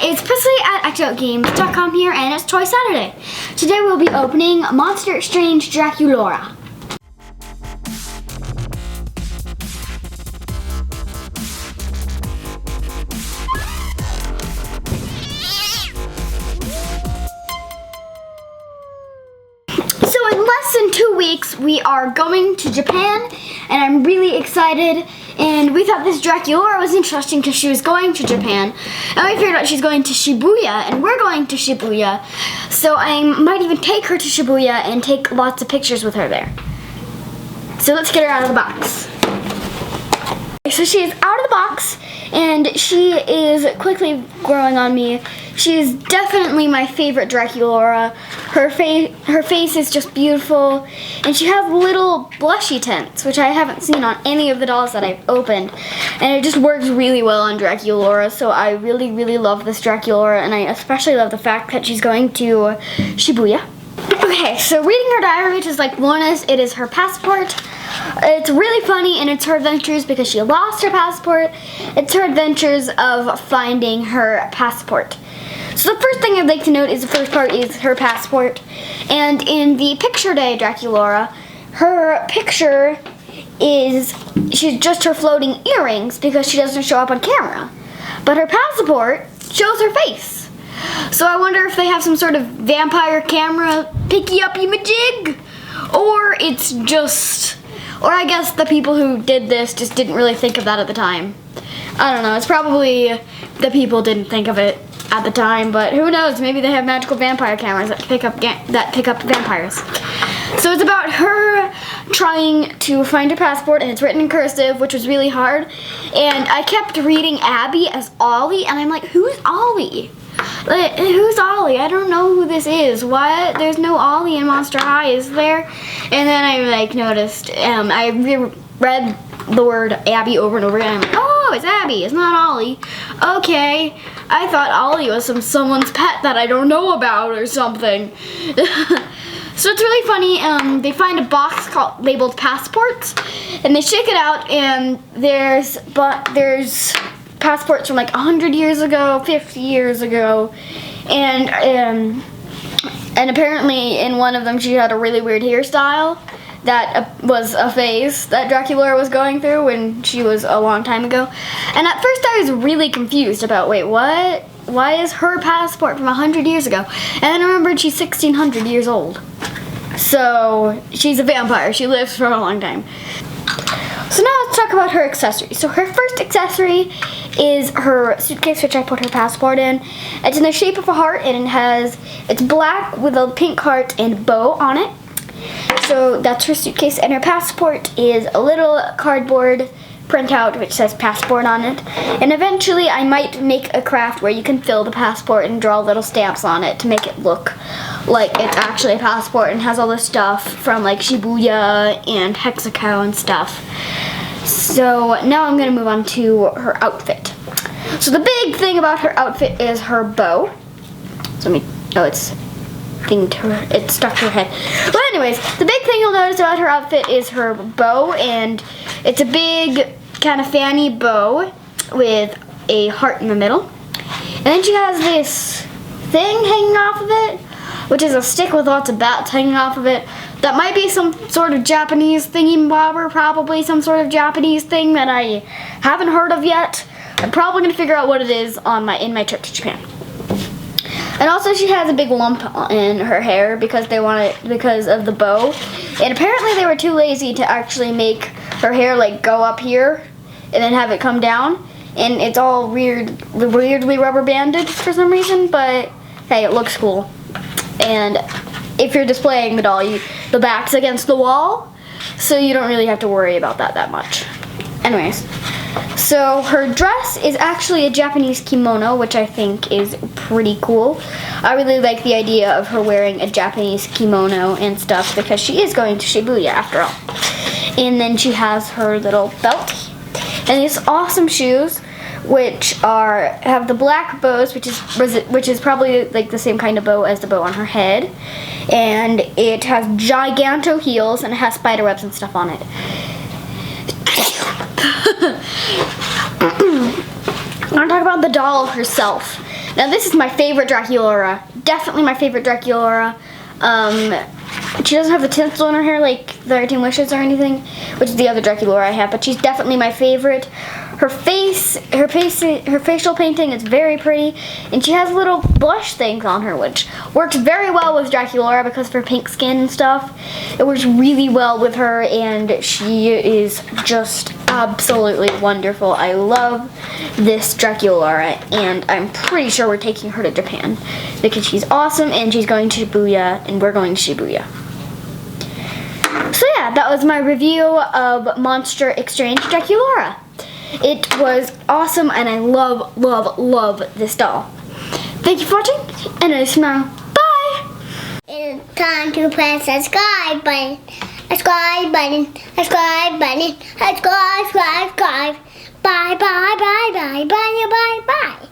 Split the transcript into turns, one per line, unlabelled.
it's Presley at ActOutGames.com here, and it's Toy Saturday. Today we'll be opening Monster Exchange Draculaura. So in less than 2 weeks, we are going to Japan, and I'm really excited. And we thought this Draculaura was interesting because she was going to Japan. And we figured out she's going to Shibuya, and we're going to Shibuya. So I might even take her to Shibuya and take lots of pictures with her there. So let's get her out of the box. So she is out of the box, and she is quickly growing on me. She's definitely my favorite Draculaura. Her face is just beautiful, and she has little blushy tints, which I haven't seen on any of the dolls that I've opened. And it just works really well on Draculaura, so I really, really love this Draculaura, and I especially love the fact that she's going to Shibuya. Okay, so reading her diary, which is like Lorna's, it is her passport. It's really funny, and it's her adventures because she lost her passport. It's her adventures of finding her passport. So the first thing I'd like to note is the first part is her passport. And in the picture day Draculaura, her picture is she's just her floating earrings because she doesn't show up on camera. But her passport shows her face. So I wonder if they have some sort of vampire camera picky-uppy majig, or it's just, or I guess the people who did this just didn't really think of that at the time. I don't know, it's probably the people didn't think of it at the time, but who knows, maybe they have magical vampire cameras that pick up vampires. So it's about her trying to find her passport, and it's written in cursive, which was really hard. And I kept reading Abby as Ollie, and I'm like, who's Ollie? Like, who's Ollie? I don't know who this is. What? There's no Ollie in Monster High, is there? And then I like noticed, I read the word Abby over and over again. I'm like, oh, it's Abby, it's not Ollie. Okay, I thought Ollie was someone's pet that I don't know about or something. So it's really funny. They find a box labeled passports, and they shake it out, and there's passports from like 100 years ago, 50 years ago, and apparently in one of them she had a really weird hairstyle that was a phase that Draculaura was going through when she was a long time ago. And at first I was really confused about, wait, what? Why is her passport from 100 years ago? And then I remembered she's 1600 years old. So she's a vampire. She lives for a long time. So now let's talk about her accessories. So her first accessory is her suitcase, which I put her passport in. It's in the shape of a heart, and it's black with a pink heart and bow on it. So that's her suitcase, and her passport is a little cardboard printout which says passport on it. And eventually I might make a craft where you can fill the passport and draw little stamps on it to make it look like it's actually a passport and has all the stuff from like Shibuya and Hexaco and stuff. So now I'm going to move on to her outfit. So the big thing about her outfit is her bow. So it's stuck to her head. But anyways, the big thing you'll notice about her outfit is her bow, and it's a big kind of fanny bow with a heart in the middle. And then she has this thing hanging off of it, which is a stick with lots of bats hanging off of it. That might be some sort of Japanese thingy-bobber, probably some sort of Japanese thing that I haven't heard of yet. I'm probably going to figure out what it is in my trip to Japan. And also she has a big lump in her hair because of the bow. And apparently they were too lazy to actually make her hair like go up here and then have it come down. And it's all weirdly rubber banded for some reason, but hey, it looks cool. And if you're displaying the doll, the back's against the wall, so you don't really have to worry about that much. Anyways. So her dress is actually a Japanese kimono, which I think is pretty cool. I really like the idea of her wearing a Japanese kimono and stuff because she is going to Shibuya after all. And then she has her little belt and these awesome shoes, which have the black bows, which is probably like the same kind of bow as the bow on her head, and it has giganto heels and it has spider webs and stuff on it. I want to talk about the doll herself. Now this is my favorite Draculaura. Definitely my favorite Draculaura. She doesn't have the tinsel in her hair like the 13 Wishes or anything, which is the other Draculaura I have, but she's definitely my favorite. Her facial painting is very pretty, and she has little blush things on her, which works very well with Draculaura because of her pink skin and stuff. It works really well with her, and she is just absolutely wonderful. I love this Draculaura, and I'm pretty sure we're taking her to Japan because she's awesome, and she's going to Shibuya, and we're going to Shibuya. So yeah, that was my review of Monster Exchange Draculaura. It was awesome, and I love, love, love this doll. Thank you for watching, and I smile. Bye!
It's time to press the subscribe button. Subscribe button. Subscribe button. Subscribe. Bye, bye, bye, bye, bye, bye, bye, bye.